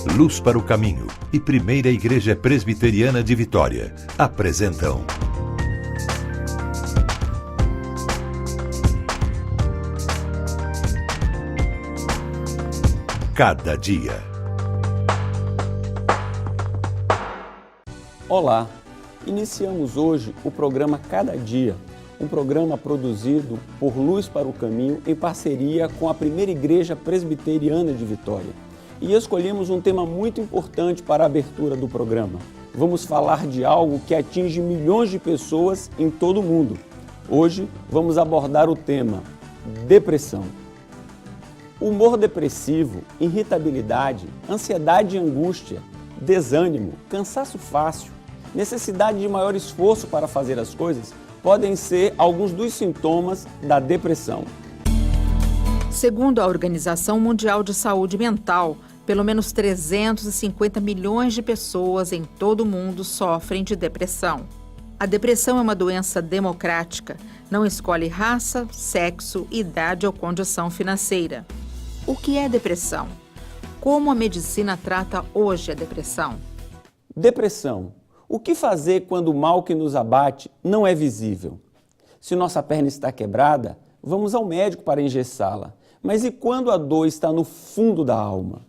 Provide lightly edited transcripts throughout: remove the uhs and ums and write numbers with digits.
Luz para o Caminho e Primeira Igreja Presbiteriana de Vitória apresentam Cada Dia. Olá, iniciamos hoje o programa Cada Dia, um programa produzido por Luz para o Caminho em parceria com a Primeira Igreja Presbiteriana de Vitória. E escolhemos um tema muito importante para a abertura do programa. Vamos falar de algo que atinge milhões de pessoas em todo o mundo. Hoje vamos abordar o tema depressão. Humor depressivo, irritabilidade, ansiedade e angústia, desânimo, cansaço fácil, necessidade de maior esforço para fazer as coisas podem ser alguns dos sintomas da depressão. Segundo a Organização Mundial de Saúde Mental, pelo menos 350 milhões de pessoas em todo o mundo sofrem de depressão. A depressão é uma doença democrática, não escolhe raça, sexo, idade ou condição financeira. O que é depressão? Como a medicina trata hoje a depressão? Depressão. O que fazer quando o mal que nos abate não é visível? Se nossa perna está quebrada, vamos ao médico para engessá-la. Mas e quando a dor está no fundo da alma?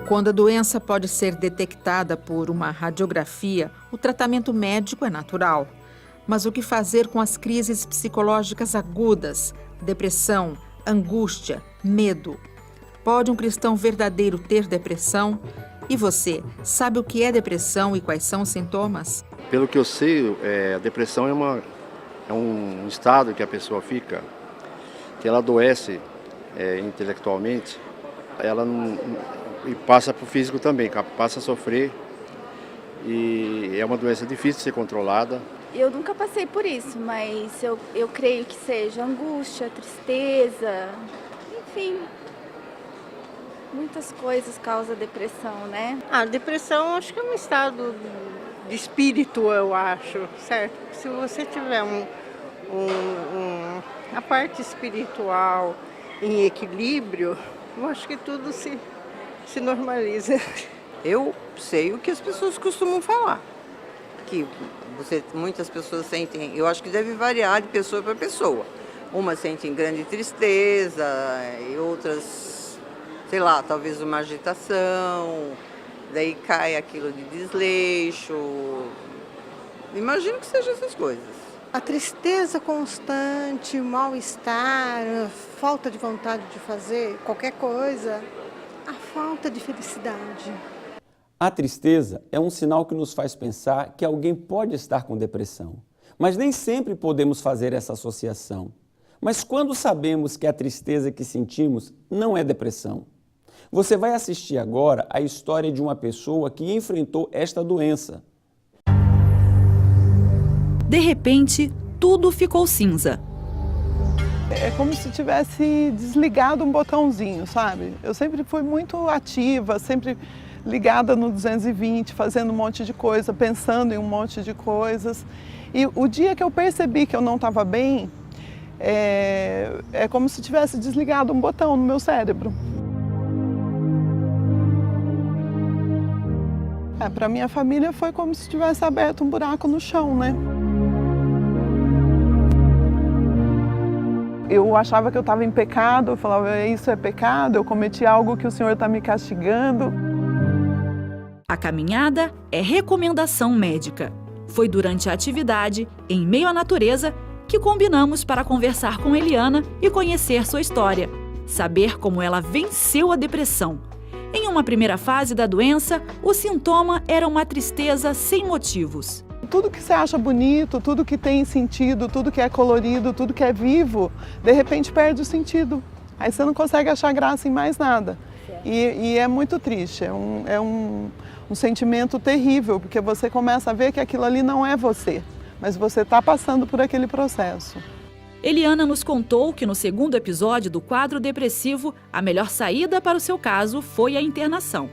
Quando a doença pode ser detectada por uma radiografia, o tratamento médico é natural. Mas o que fazer com as crises psicológicas agudas, depressão, angústia, medo? Pode um cristão verdadeiro ter depressão? E você, sabe o que é depressão e quais são os sintomas? Pelo que eu sei, a depressão é um estado que a pessoa fica, que ela adoece intelectualmente, ela não, e passa para o físico também, passa a sofrer, e é uma doença difícil de ser controlada. Eu nunca passei por isso, mas eu creio que seja angústia, tristeza, enfim, muitas coisas causam depressão, né? A depressão acho que é um estado de espírito, eu acho, certo? Se você tiver a parte espiritual em equilíbrio, eu acho que tudo se normaliza. Eu sei o que as pessoas costumam falar, que muitas pessoas sentem, eu acho que deve variar de pessoa para pessoa. Umas sentem grande tristeza e outras, sei lá, talvez uma agitação, daí cai aquilo de desleixo. Imagino que sejam essas coisas. A tristeza constante, o mal-estar, falta de vontade de fazer qualquer coisa, a falta de felicidade. A tristeza é um sinal que nos faz pensar que alguém pode estar com depressão. Mas nem sempre podemos fazer essa associação. Mas quando sabemos que a tristeza que sentimos não é depressão? Você vai assistir agora a história de uma pessoa que enfrentou esta doença. De repente, tudo ficou cinza. É como se tivesse desligado um botãozinho, sabe? Eu sempre fui muito ativa, sempre ligada no 220, fazendo um monte de coisa, pensando em um monte de coisas. E o dia que eu percebi que eu não estava bem, é como se tivesse desligado um botão no meu cérebro. Para minha família foi como se tivesse aberto um buraco no chão, né? Eu achava que eu estava em pecado, eu falava, isso é pecado, eu cometi algo que o Senhor está me castigando. A caminhada é recomendação médica. Foi durante a atividade, em meio à natureza, que combinamos para conversar com Eliana e conhecer sua história, saber como ela venceu a depressão. Em uma primeira fase da doença, o sintoma era uma tristeza sem motivos. Tudo que você acha bonito, tudo que tem sentido, tudo que é colorido, tudo que é vivo, de repente perde o sentido. Aí você não consegue achar graça em mais nada. E é muito triste, é um sentimento terrível, porque você começa a ver que aquilo ali não é você, mas você está passando por aquele processo. Eliana nos contou que no segundo episódio do quadro depressivo, a melhor saída para o seu caso foi a internação.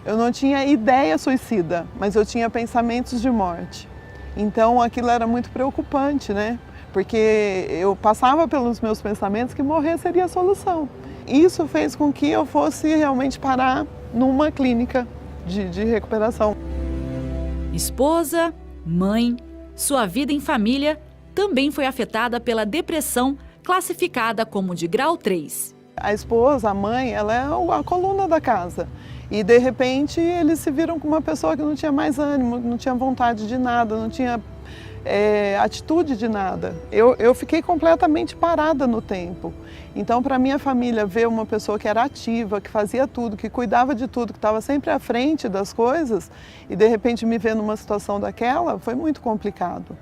Eu não tinha ideia suicida, mas eu tinha pensamentos de morte. Então aquilo era muito preocupante, né? Porque eu passava pelos meus pensamentos que morrer seria a solução. Isso fez com que eu fosse realmente parar numa clínica de recuperação. Esposa, mãe, sua vida em família também foi afetada pela depressão, classificada como de grau 3. A esposa, a mãe, ela é a coluna da casa. E, de repente, eles se viram com uma pessoa que não tinha mais ânimo, não tinha vontade de nada, não tinha atitude de nada. Eu fiquei completamente parada no tempo. Então, para minha família, ver uma pessoa que era ativa, que fazia tudo, que cuidava de tudo, que estava sempre à frente das coisas, e, de repente, me ver numa situação daquela, foi muito complicado.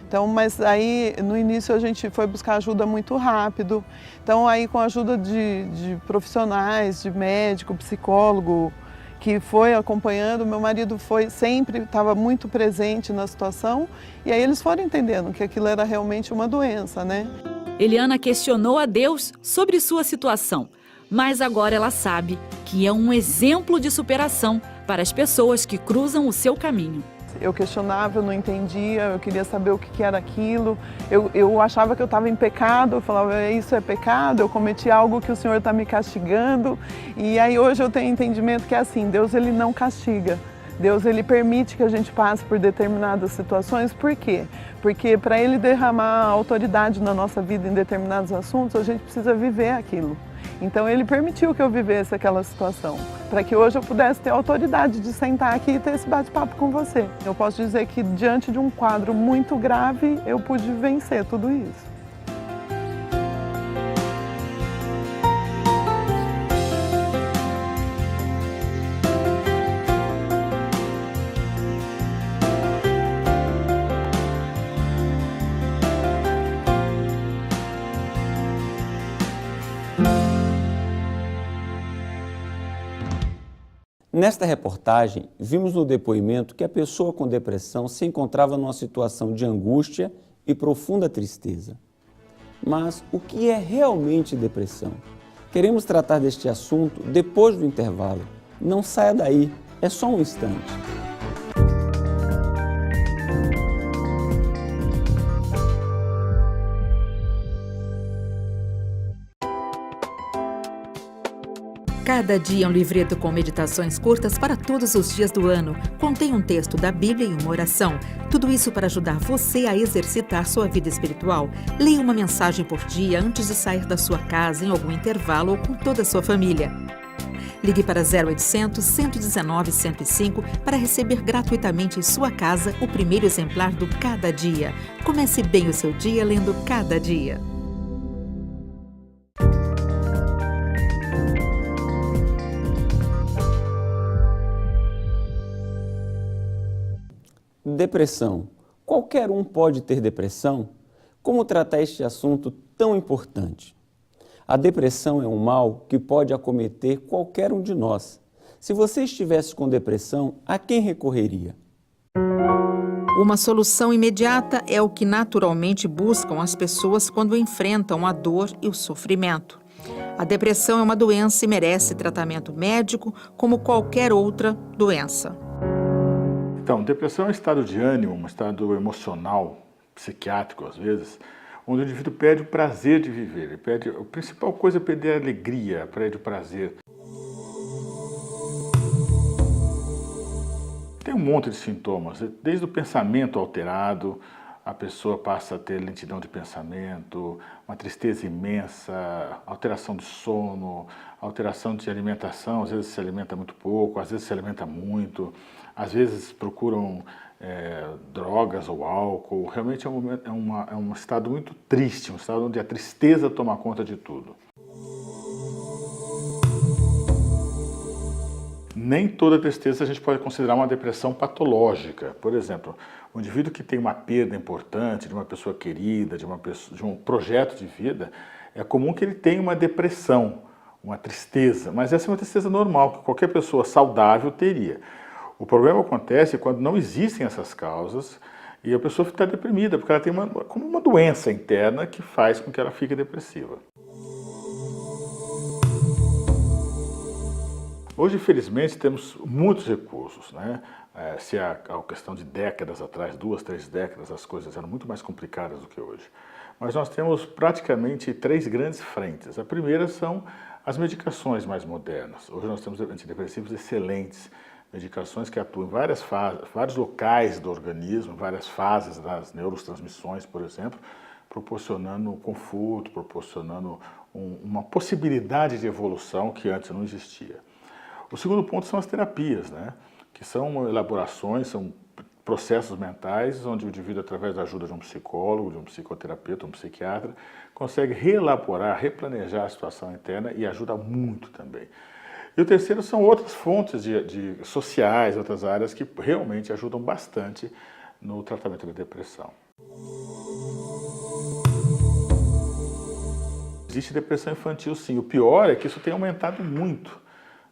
Então, mas aí, no início, a gente foi buscar ajuda muito rápido. Então, aí, com a ajuda de profissionais, de médico, psicólogo, que foi acompanhando, meu marido estava muito presente na situação, e aí eles foram entendendo que aquilo era realmente uma doença, né? Eliana questionou a Deus sobre sua situação, mas agora ela sabe que é um exemplo de superação para as pessoas que cruzam o seu caminho. Eu questionava, eu não entendia, eu queria saber o que era aquilo, eu achava que eu estava em pecado, eu falava, isso é pecado, eu cometi algo que o Senhor está me castigando, e aí hoje eu tenho entendimento que é assim, Deus ele não castiga, Deus ele permite que a gente passe por determinadas situações, por quê? Porque para Ele derramar autoridade na nossa vida em determinados assuntos, a gente precisa viver aquilo. Então Ele permitiu que eu vivesse aquela situação, para que hoje eu pudesse ter a autoridade de sentar aqui e ter esse bate-papo com você. Eu posso dizer que diante de um quadro muito grave, eu pude vencer tudo isso. Nesta reportagem, vimos no depoimento que a pessoa com depressão se encontrava numa situação de angústia e profunda tristeza. Mas o que é realmente depressão? Queremos tratar deste assunto depois do intervalo. Não saia daí, é só um instante. Cada dia é um livreto com meditações curtas para todos os dias do ano. Contém um texto da Bíblia e uma oração. Tudo isso para ajudar você a exercitar sua vida espiritual. Leia uma mensagem por dia antes de sair da sua casa em algum intervalo ou com toda a sua família. Ligue para 0800 119 105 para receber gratuitamente em sua casa o primeiro exemplar do Cada Dia. Comece bem o seu dia lendo Cada Dia. Depressão. Qualquer um pode ter depressão? Como tratar este assunto tão importante? A depressão é um mal que pode acometer qualquer um de nós. Se você estivesse com depressão, a quem recorreria? Uma solução imediata é o que naturalmente buscam as pessoas quando enfrentam a dor e o sofrimento. A depressão é uma doença e merece tratamento médico como qualquer outra doença. Então, depressão é um estado de ânimo, um estado emocional, psiquiátrico às vezes, onde o indivíduo perde o prazer de viver. A principal coisa é perder a alegria, perde o prazer. Tem um monte de sintomas, desde o pensamento alterado, a pessoa passa a ter lentidão de pensamento, uma tristeza imensa, alteração de sono, alteração de alimentação, às vezes se alimenta muito pouco, às vezes se alimenta muito, às vezes procuram drogas ou álcool. Realmente é um estado muito triste, um estado onde a tristeza toma conta de tudo. Nem toda tristeza a gente pode considerar uma depressão patológica. Por exemplo, um indivíduo que tem uma perda importante de uma pessoa querida, de um projeto de vida, é comum que ele tenha uma depressão, uma tristeza, mas essa é uma tristeza normal, que qualquer pessoa saudável teria. O problema acontece quando não existem essas causas e a pessoa fica deprimida, porque ela tem como uma doença interna que faz com que ela fique depressiva. Hoje, infelizmente, temos muitos recursos, né? Se a questão de décadas atrás, 2, 3 décadas, as coisas eram muito mais complicadas do que hoje. Mas nós temos praticamente 3 grandes frentes. A primeira são As medicações mais modernas. Hoje nós temos antidepressivos excelentes, medicações que atuam em vários locais do organismo, várias fases das neurotransmissões, por exemplo, proporcionando conforto, proporcionando uma possibilidade de evolução que antes não existia. O segundo ponto são as terapias, né? Que são elaborações, são processos mentais onde o indivíduo, através da ajuda de um psicólogo, de um psicoterapeuta, um psiquiatra, consegue reelaborar, replanejar a situação interna e ajuda muito também. E o terceiro são outras fontes de sociais, outras áreas que realmente ajudam bastante no tratamento da depressão. Existe depressão infantil, sim. O pior é que isso tem aumentado muito,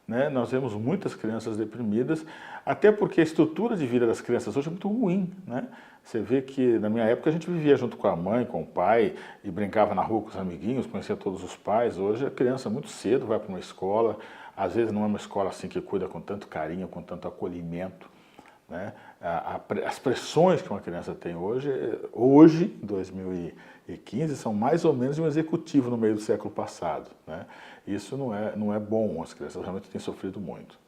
né? Nós vemos muitas crianças deprimidas, até porque a estrutura de vida das crianças hoje é muito ruim, né? Você vê que na minha época a gente vivia junto com a mãe, com o pai, e brincava na rua com os amiguinhos, conhecia todos os pais. Hoje a criança muito cedo vai para uma escola, às vezes não é uma escola assim que cuida com tanto carinho, com tanto acolhimento, né? As pressões que uma criança tem hoje, em 2015, são mais ou menos de um executivo no meio do século passado, né? Isso não é bom, as crianças realmente têm sofrido muito.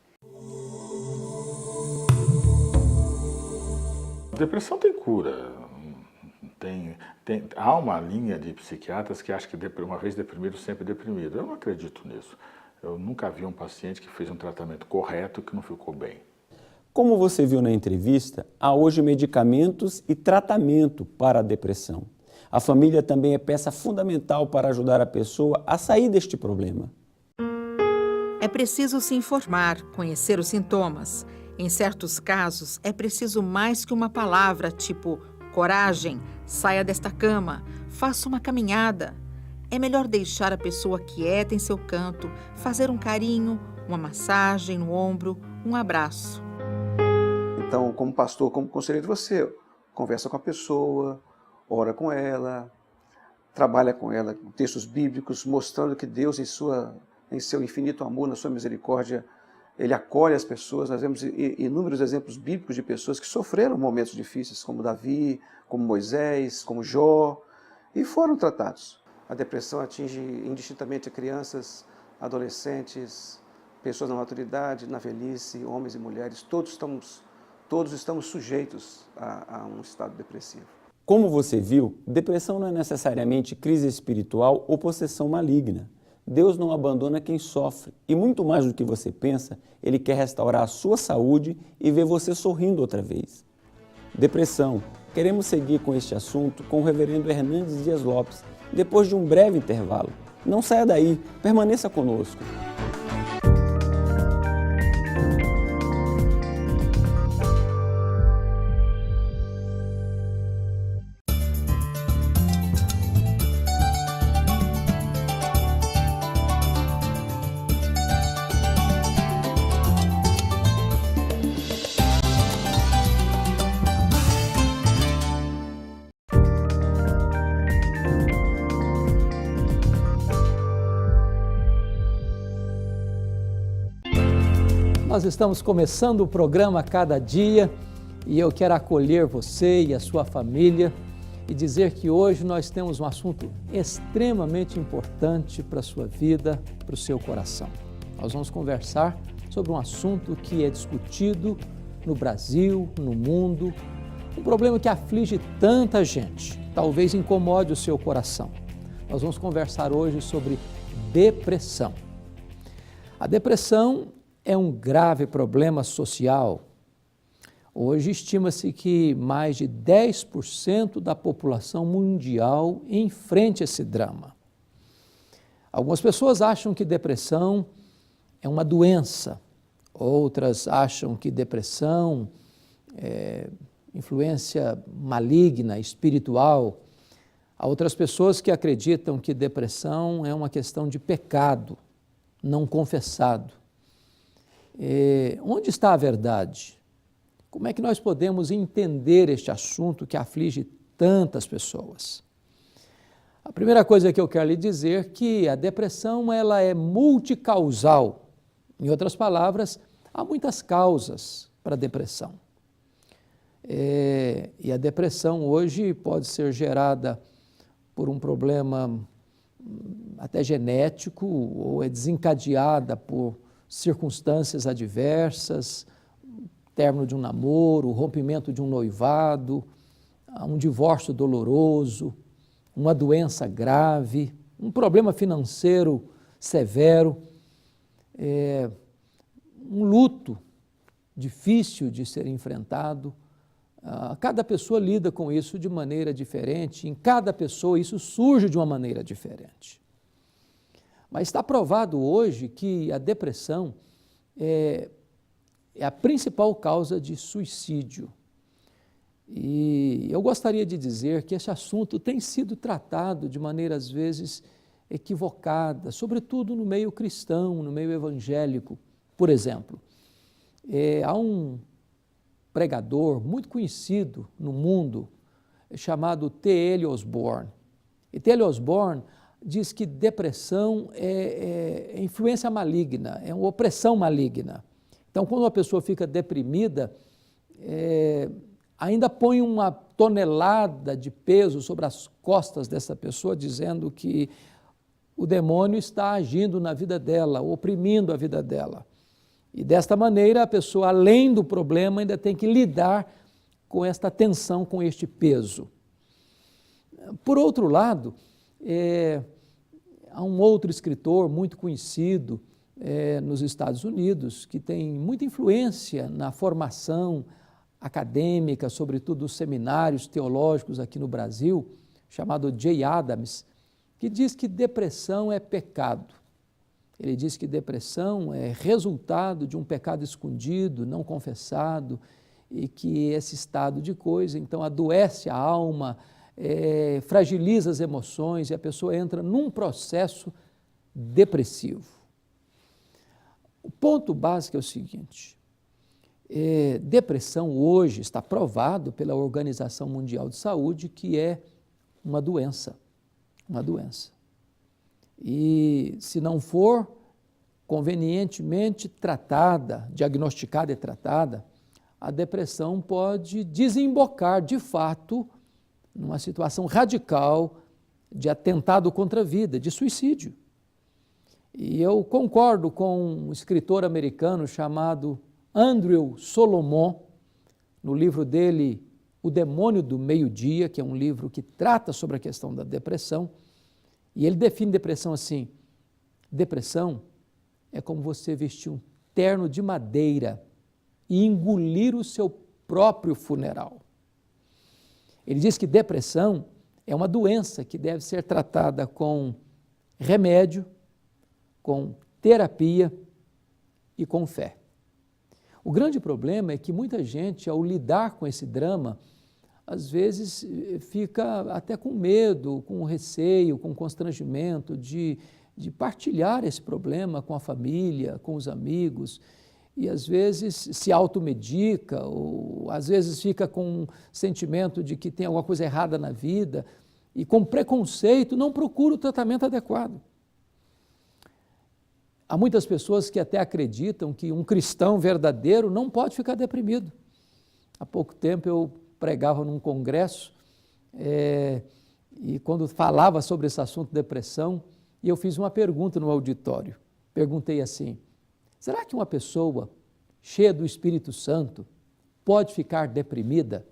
A depressão tem cura. Há uma linha de psiquiatras que acham que uma vez deprimido, sempre deprimido. Eu não acredito nisso. Eu nunca vi um paciente que fez um tratamento correto e que não ficou bem. Como você viu na entrevista, há hoje medicamentos e tratamento para a depressão. A família também é peça fundamental para ajudar a pessoa a sair deste problema. É preciso se informar, conhecer os sintomas. Em certos casos, é preciso mais que uma palavra, tipo coragem, saia desta cama, faça uma caminhada. É melhor deixar a pessoa quieta em seu canto, fazer um carinho, uma massagem no ombro, um abraço. Então, como pastor, como conselheiro, você conversa com a pessoa, ora com ela, trabalha com ela com textos bíblicos, mostrando que Deus, em seu infinito amor, na sua misericórdia, Ele acolhe as pessoas. Nós vemos inúmeros exemplos bíblicos de pessoas que sofreram momentos difíceis, como Davi, como Moisés, como Jó, e foram tratados. A depressão atinge indistintamente crianças, adolescentes, pessoas na maturidade, na velhice, homens e mulheres. Todos estamos sujeitos a um estado depressivo. Como você viu, depressão não é necessariamente crise espiritual ou possessão maligna. Deus não abandona quem sofre e, muito mais do que você pensa, Ele quer restaurar a sua saúde e ver você sorrindo outra vez. Depressão. Queremos seguir com este assunto com o reverendo Hernandes Dias Lopes, depois de um breve intervalo. Não saia daí, permaneça conosco. Nós estamos começando o programa Cada Dia e eu quero acolher você e a sua família e dizer que hoje nós temos um assunto extremamente importante para a sua vida, para o seu coração. Nós vamos conversar sobre um assunto que é discutido no Brasil, no mundo, um problema que aflige tanta gente, talvez incomode o seu coração. Nós vamos conversar hoje sobre depressão. A depressão é um grave problema social. Hoje estima-se que mais de 10% da população mundial enfrente esse drama. Algumas pessoas acham que depressão é uma doença, outras acham que depressão é influência maligna, espiritual. Há outras pessoas que acreditam que depressão é uma questão de pecado não confessado. Onde está a verdade? Como é que nós podemos entender este assunto que aflige tantas pessoas? A primeira coisa que eu quero lhe dizer é que a depressão ela é multicausal. Em outras palavras, há muitas causas para a depressão. E a depressão hoje pode ser gerada por um problema até genético, ou é desencadeada por circunstâncias adversas, término de um namoro, o rompimento de um noivado, um divórcio doloroso, uma doença grave, um problema financeiro severo, um luto difícil de ser enfrentado. Cada pessoa lida com isso de maneira diferente, em cada pessoa isso surge de uma maneira diferente. Mas está provado hoje que a depressão é a principal causa de suicídio. E eu gostaria de dizer que esse assunto tem sido tratado de maneira, às vezes, equivocada, sobretudo no meio cristão, no meio evangélico. Por exemplo, há um pregador muito conhecido no mundo, chamado T.L. Osborne. E T.L. Osborne diz que depressão é influência maligna, é uma opressão maligna. Então, quando uma pessoa fica deprimida, ainda põe uma tonelada de peso sobre as costas dessa pessoa, dizendo que o demônio está agindo na vida dela, oprimindo a vida dela. E desta maneira, a pessoa, além do problema, ainda tem que lidar com esta tensão, com este peso. Por outro lado, há um outro escritor muito conhecido nos Estados Unidos, que tem muita influência na formação acadêmica, sobretudo os seminários teológicos aqui no Brasil, chamado Jay Adams, que diz que depressão é pecado. Ele diz que depressão é resultado de um pecado escondido, não confessado, e que esse estado de coisa, então, adoece a alma, fragiliza as emoções e a pessoa entra num processo depressivo. O ponto básico é o seguinte: depressão hoje está provado pela Organização Mundial de Saúde que é uma doença. E se não for convenientemente tratada, diagnosticada e tratada, a depressão pode desembocar, de fato, numa situação radical de atentado contra a vida, de suicídio. E eu concordo com um escritor americano chamado Andrew Solomon, no livro dele, O Demônio do Meio-Dia, que é um livro que trata sobre a questão da depressão, e ele define depressão assim: depressão é como você vestir um terno de madeira e engolir o seu próprio funeral. Ele diz que depressão é uma doença que deve ser tratada com remédio, com terapia e com fé. O grande problema é que muita gente, ao lidar com esse drama, às vezes fica até com medo, com receio, com constrangimento de partilhar esse problema com a família, com os amigos, e às vezes se automedica, ou às vezes fica com um sentimento de que tem alguma coisa errada na vida, e com preconceito não procura o tratamento adequado. Há muitas pessoas que até acreditam que um cristão verdadeiro não pode ficar deprimido. Há pouco tempo eu pregava num congresso e quando falava sobre esse assunto depressão, e eu fiz uma pergunta no auditório. Perguntei assim: será que uma pessoa cheia do Espírito Santo pode ficar deprimida?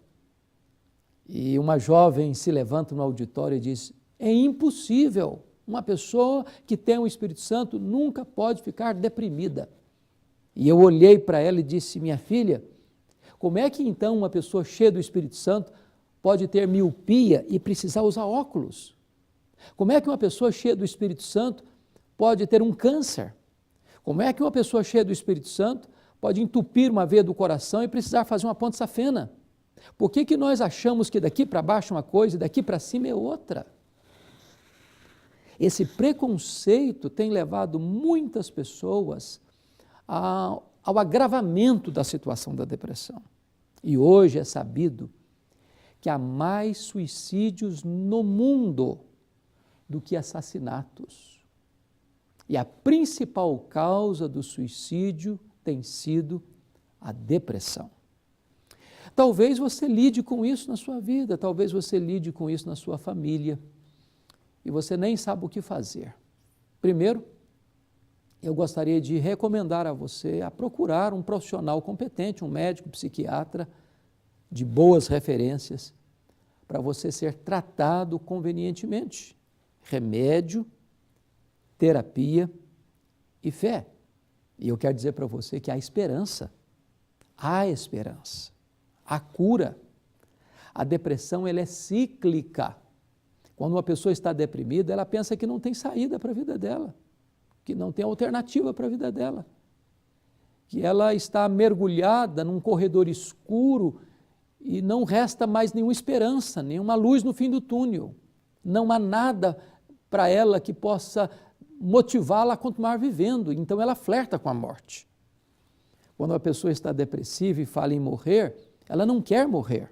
E uma jovem se levanta no auditório e diz: é impossível. Uma pessoa que tem o Espírito Santo nunca pode ficar deprimida. E eu olhei para ela e disse: minha filha, como é que então uma pessoa cheia do Espírito Santo pode ter miopia e precisar usar óculos? Como é que uma pessoa cheia do Espírito Santo pode ter um câncer? Como é que uma pessoa cheia do Espírito Santo pode entupir uma veia do coração e precisar fazer uma ponte safena? Por que nós achamos que daqui para baixo é uma coisa e daqui para cima é outra? Esse preconceito tem levado muitas pessoas ao agravamento da situação da depressão. E hoje é sabido que há mais suicídios no mundo do que assassinatos. E a principal causa do suicídio tem sido a depressão. Talvez você lide com isso na sua vida, talvez você lide com isso na sua família. e você nem sabe o que fazer. Primeiro, eu gostaria de recomendar a você a procurar um profissional competente, um médico, psiquiatra, de boas referências, para você ser tratado convenientemente. Remédio, terapia e fé. E eu quero dizer para você que há esperança. Há esperança. Há cura. A depressão, ela é cíclica. Quando uma pessoa está deprimida, ela pensa que não tem saída para a vida dela, que não tem alternativa para a vida dela, que ela está mergulhada num corredor escuro e não resta mais nenhuma esperança, nenhuma luz no fim do túnel. Não há nada para ela que possa motivá-la a continuar vivendo, então ela flerta com a morte. Quando a pessoa está depressiva e fala em morrer, ela não quer morrer.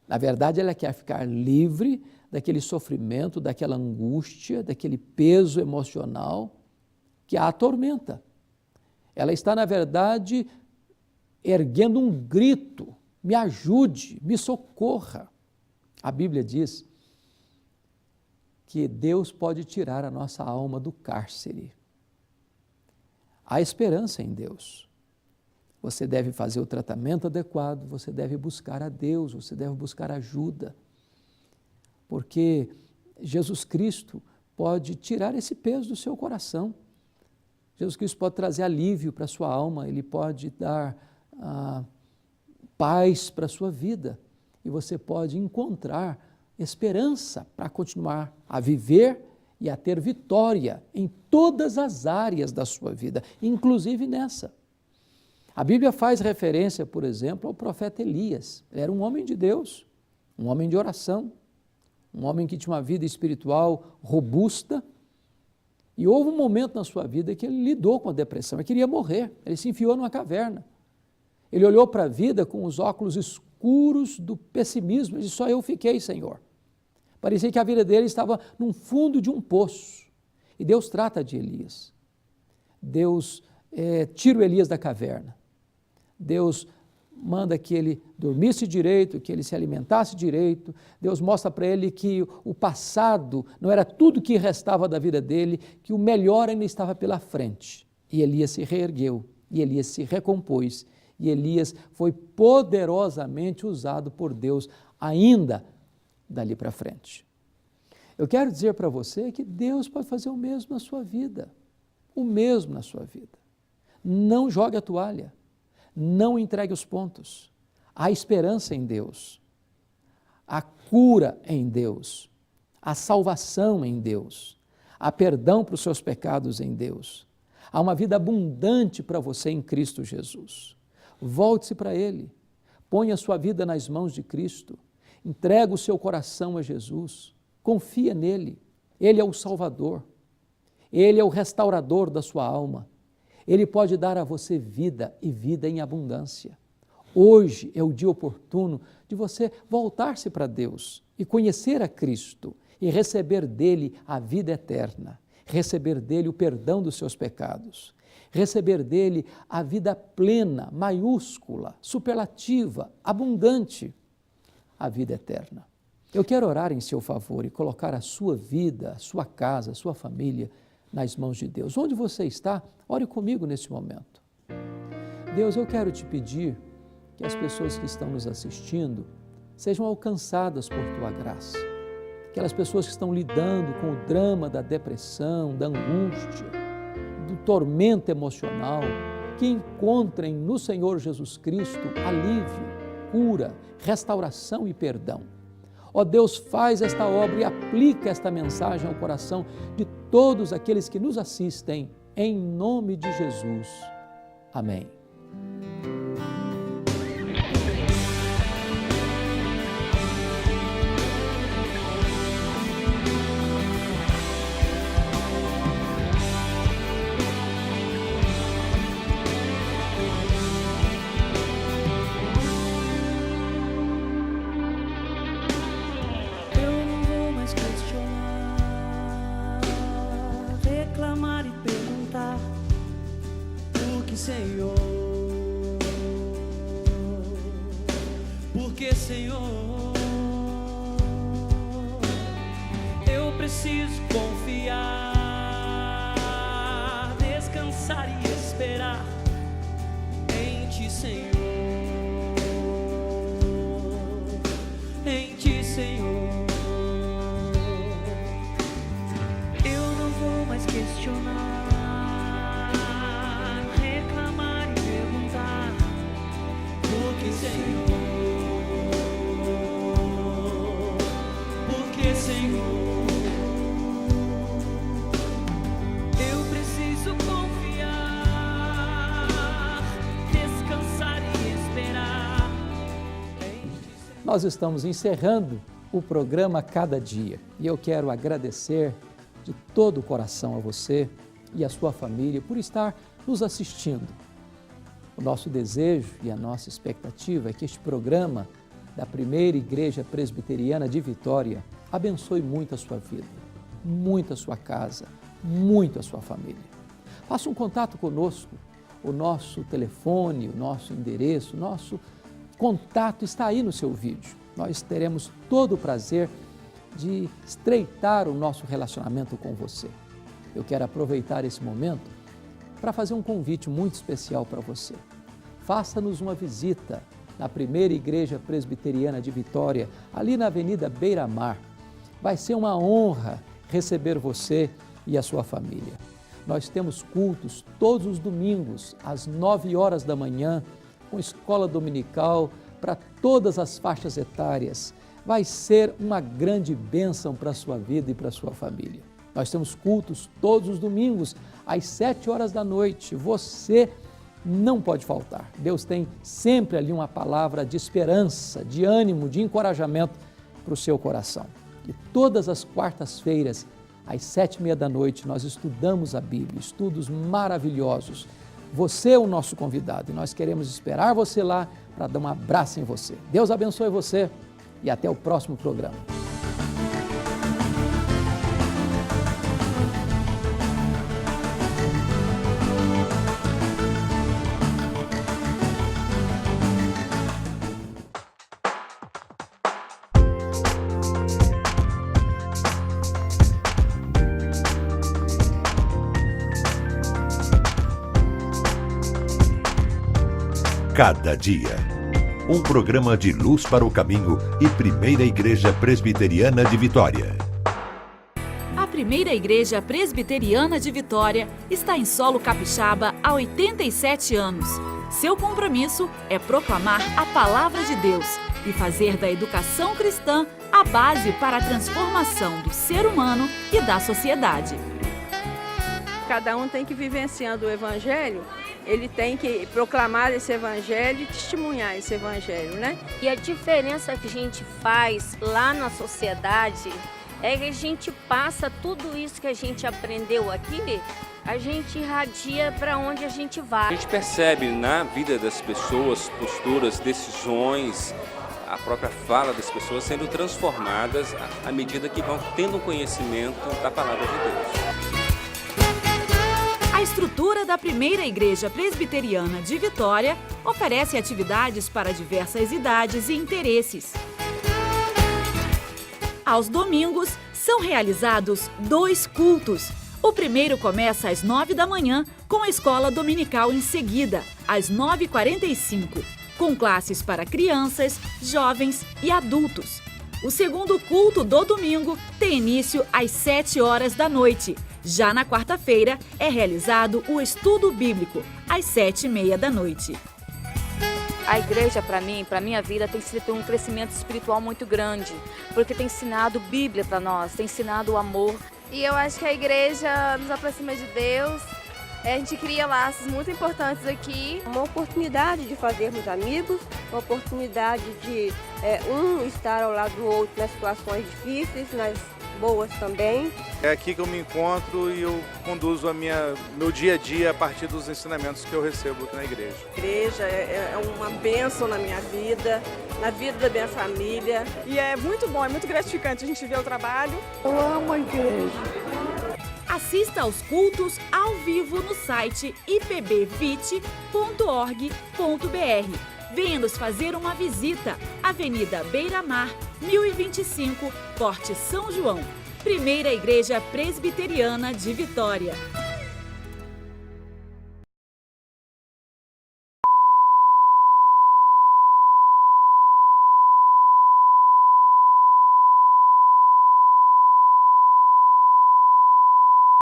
Na verdade, ela quer ficar livre daquele sofrimento, daquela angústia, daquele peso emocional que a atormenta. Ela está, na verdade, erguendo um grito: me ajude, me socorra. A Bíblia diz que Deus pode tirar a nossa alma do cárcere. Há esperança em Deus. Você deve fazer o tratamento adequado, você deve buscar a Deus, você deve buscar ajuda, porque Jesus Cristo pode tirar esse peso do seu coração. Jesus Cristo pode trazer alívio para a sua alma, Ele pode dar paz para a sua vida, e você pode encontrar esperança para continuar a viver e a ter vitória em todas as áreas da sua vida, inclusive nessa. A Bíblia faz referência, por exemplo, ao profeta Elias. Ele era um homem de Deus, um homem de oração, um homem que tinha uma vida espiritual robusta, e houve um momento na sua vida que ele lidou com a depressão, ele queria morrer, ele se enfiou numa caverna. Ele olhou para a vida com os óculos escuros do pessimismo e disse: só eu fiquei, Senhor. Parecia que a vida dele estava no fundo de um poço. E Deus trata de Elias. Deus tira o Elias da caverna. Deus manda que ele dormisse direito, que ele se alimentasse direito. Deus mostra para ele que o passado não era tudo que restava da vida dele, que o melhor ainda estava pela frente. E Elias se reergueu, e Elias se recompôs, e Elias foi poderosamente usado por Deus ainda dali para frente. Eu quero dizer para você que Deus pode fazer o mesmo na sua vida, o mesmo na sua vida. Não jogue a toalha, não entregue os pontos. Há esperança em Deus, há cura em Deus, há salvação em Deus, há perdão para os seus pecados em Deus, há uma vida abundante para você em Cristo Jesus. Volte-se para Ele, ponha a sua vida nas mãos de Cristo, entrega o seu coração a Jesus, confia nele. Ele é o Salvador, Ele é o restaurador da sua alma. Ele pode dar a você vida e vida em abundância. Hoje é o dia oportuno de você voltar-se para Deus e conhecer a Cristo e receber dele a vida eterna, receber dele o perdão dos seus pecados, receber dele a vida plena, maiúscula, superlativa, abundante, a vida eterna. Eu quero orar em seu favor e colocar a sua vida, a sua casa, a sua família nas mãos de Deus. Onde você está, ore comigo nesse momento. Deus, eu quero te pedir que as pessoas que estão nos assistindo sejam alcançadas por Tua graça. Aquelas pessoas que estão lidando com o drama da depressão, da angústia, do tormento emocional, que encontrem no Senhor Jesus Cristo alívio, cura, restauração e perdão. Ó Deus, faz esta obra e aplica esta mensagem ao coração de todos aqueles que nos assistem, em nome de Jesus. Amém. Senhor. preciso confiar, descansar e esperar em Ti, Senhor. Em Ti, Senhor. Eu não vou mais questionar, reclamar e perguntar por que, Senhor? Por que, Senhor? Eu preciso confiar, descansar e esperar. Nós estamos encerrando o programa Cada Dia e eu quero agradecer de todo o coração a você e a sua família por estar nos assistindo. O nosso desejo e a nossa expectativa é que este programa da Primeira Igreja Presbiteriana de Vitória abençoe muito a sua vida, muito a sua casa, muito a sua família. Faça um contato conosco, o nosso telefone, o nosso endereço, o nosso contato está aí no seu vídeo. Nós teremos todo o prazer de estreitar o nosso relacionamento com você. Eu quero aproveitar esse momento para fazer um convite muito especial para você. Faça-nos uma visita na Primeira Igreja Presbiteriana de Vitória, ali na Avenida Beira Mar. Vai ser uma honra receber você e a sua família. Nós temos cultos todos os domingos, às 9 horas da manhã, com escola dominical para todas as faixas etárias. Vai ser uma grande bênção para a sua vida e para a sua família. Nós temos cultos todos os domingos, às 7 horas da noite. Você não pode faltar. Deus tem sempre ali uma palavra de esperança, de ânimo, de encorajamento para o seu coração. E todas as quartas-feiras, às 7h30 da noite, nós estudamos a Bíblia, estudos maravilhosos. Você é o nosso convidado e nós queremos esperar você lá para dar um abraço em você. Deus abençoe você e até o próximo programa. Cada Dia. Um programa de luz para o caminho e Primeira Igreja Presbiteriana de Vitória. A Primeira Igreja Presbiteriana de Vitória está em solo capixaba há 87 anos. Seu compromisso é proclamar a palavra de Deus e fazer da educação cristã a base para a transformação do ser humano e da sociedade. Cada um tem que vivenciando o Evangelho, ele tem que proclamar esse Evangelho e testemunhar esse Evangelho, né? E a diferença que a gente faz lá na sociedade é que a gente passa tudo isso que a gente aprendeu aqui, a gente irradia para onde a gente vai. A gente percebe na vida das pessoas, posturas, decisões, a própria fala das pessoas sendo transformadas à medida que vão tendo conhecimento da palavra de Deus. A estrutura da Primeira Igreja Presbiteriana de Vitória oferece atividades para diversas idades e interesses. Aos domingos, são realizados 2 cultos. O primeiro começa às 9 da manhã, com a escola dominical em seguida, às 9h45, com classes para crianças, jovens e adultos. O segundo culto do domingo tem início às 7 horas da noite. Já na quarta-feira é realizado o estudo bíblico, às 7h30 da noite. A igreja, para mim, para a minha vida, tem sido um crescimento espiritual muito grande, porque tem ensinado Bíblia para nós, tem ensinado o amor. E eu acho que a igreja nos aproxima de Deus, a gente cria laços muito importantes aqui. Uma oportunidade de fazermos amigos, uma oportunidade de um estar ao lado do outro nas situações difíceis, nas boas também. É aqui que eu me encontro e eu conduzo meu dia a dia a partir dos ensinamentos que eu recebo aqui na igreja. A igreja é uma bênção na minha vida, na vida da minha família. E é muito bom, é muito gratificante a gente ver o trabalho. Eu amo a igreja. Assista aos cultos ao vivo no site ipbvite.org.br. Venha nos fazer uma visita, Avenida Beira Mar, 1025, Porte São João. Primeira Igreja Presbiteriana de Vitória.